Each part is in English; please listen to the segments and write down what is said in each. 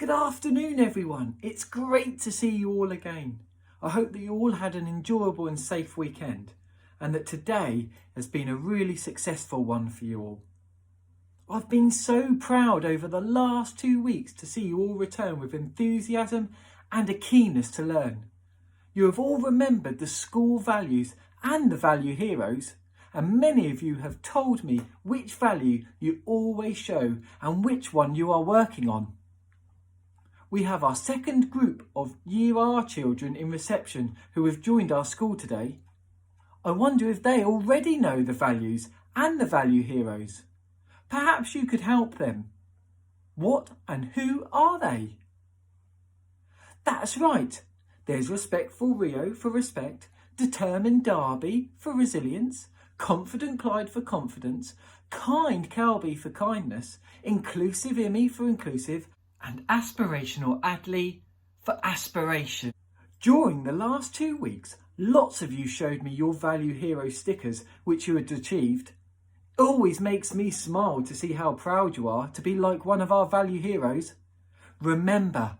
Good afternoon, everyone. It's great to see you all again. I hope that you all had an enjoyable and safe weekend and that today has been a really successful one for you all. I've been so proud over the last 2 weeks to see you all return with enthusiasm and a keenness to learn. You have all remembered the school values and the value heroes, and many of you have told me which value you always show and which one you are working on. We have our second group of Year R children in reception who have joined our school today. I wonder if they already know the values and the value heroes. Perhaps you could help them. What and who are they? That's right. There's Respectful Rio for respect, Determined Derby for resilience, Confident Clyde for confidence, Kind Kelby for kindness, Inclusive Imi for inclusive, and Aspirational Adley for aspiration. During the last 2 weeks, lots of you showed me your Value Hero stickers which you had achieved. It always makes me smile to see how proud you are to be like one of our Value Heroes. Remember,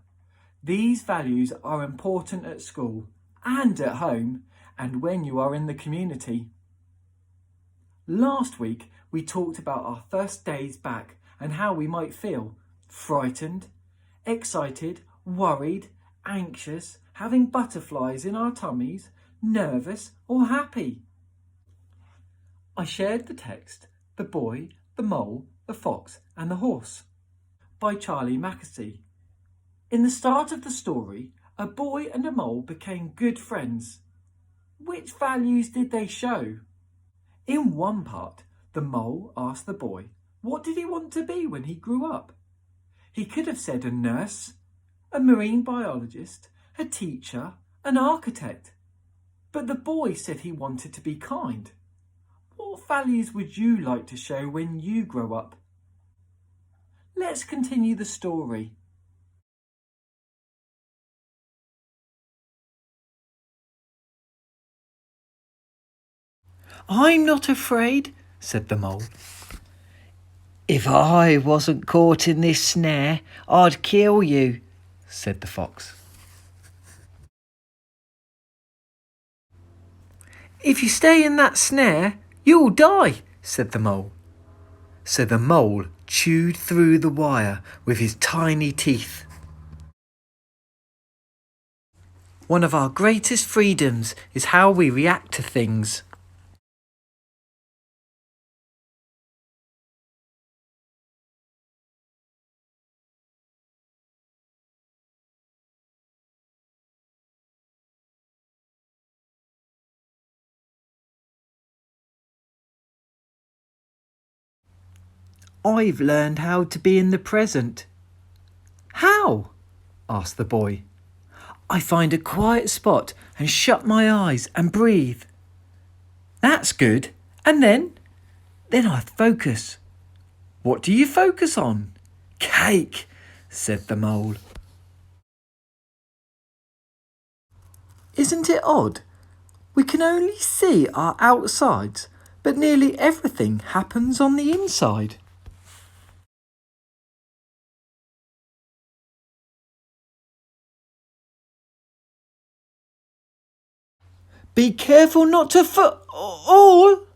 these values are important at school and at home and when you are in the community. Last week we talked about our first days back and how we might feel frightened, excited, worried, anxious, having butterflies in our tummies, nervous or happy. I shared the text, The Boy, the Mole, the Fox and the Horse by Charlie Mackesy. In the start of the story, a boy and a mole became good friends. Which values did they show? In one part, the mole asked the boy, what did he want to be when he grew up? He could have said a nurse, a marine biologist, a teacher, an architect. But the boy said he wanted to be kind. What values would you like to show when you grow up? Let's continue the story. I'm not afraid, said the mole. If I wasn't caught in this snare, I'd kill you, said the fox. If you stay in that snare, you'll die, said the mole. So the mole chewed through the wire with his tiny teeth. One of our greatest freedoms is how we react to things. I've learned how to be in the present. How? Asked the boy. I find a quiet spot and shut my eyes and breathe. That's good. And then I focus. What do you focus on? Cake, said the mole. Isn't it odd? We can only see our outsides, but nearly everything happens on the inside. Be careful not to fall.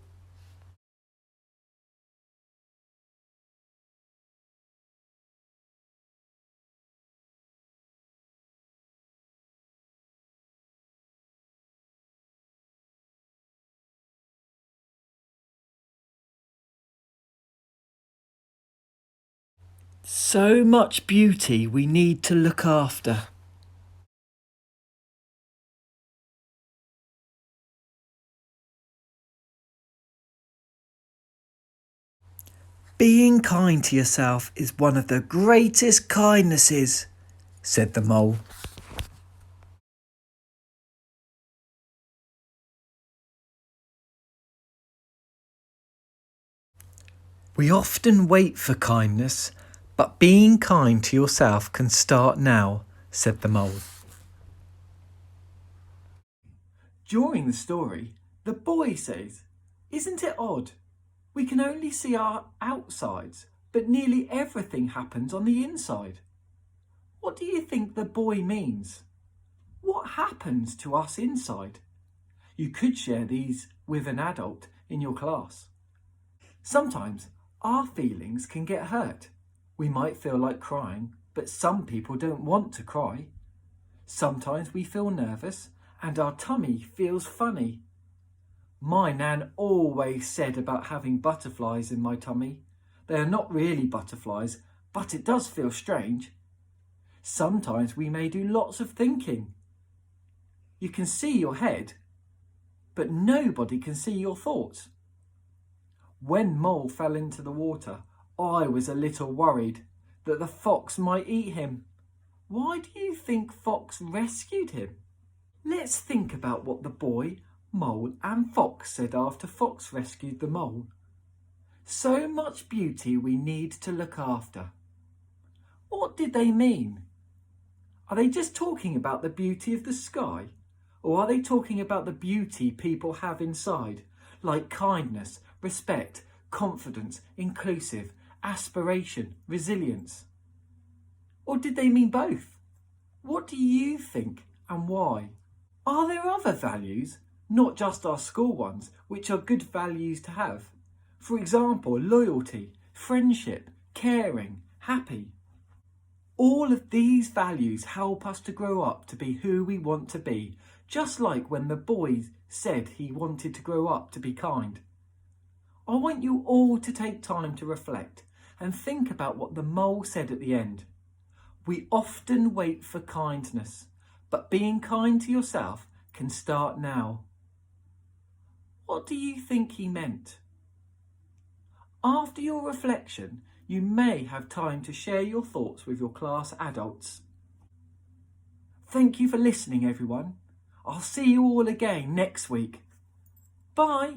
So much beauty we need to look after. Being kind to yourself is one of the greatest kindnesses, said the mole. We often wait for kindness, but being kind to yourself can start now, said the mole. During the story, the boy says, isn't it odd? We can only see our outsides, but nearly everything happens on the inside. What do you think the boy means? What happens to us inside? You could share these with an adult in your class. Sometimes our feelings can get hurt. We might feel like crying, but some people don't want to cry. Sometimes we feel nervous and our tummy feels funny. My nan always said about having butterflies in my tummy. They are not really butterflies, but it does feel strange. Sometimes we may do lots of thinking. You can see your head, but nobody can see your thoughts. When Mole fell into the water, I was a little worried that the fox might eat him. Why do you think Fox rescued him? Let's think about what the boy, Mole and Fox said after Fox rescued the mole. So much beauty we need to look after. What did they mean? Are they just talking about the beauty of the sky? Or are they talking about the beauty people have inside, like kindness, respect, confidence, inclusive, aspiration, resilience? Or did they mean both? What do you think and why? Are there other values, not just our school ones, which are good values to have? For example, loyalty, friendship, caring, happy. All of these values help us to grow up to be who we want to be, just like when the boy said he wanted to grow up to be kind. I want you all to take time to reflect and think about what the mole said at the end. We often wait for kindness, but being kind to yourself can start now. What do you think he meant? After your reflection, you may have time to share your thoughts with your class adults. Thank you for listening, everyone. I'll see you all again next week. Bye.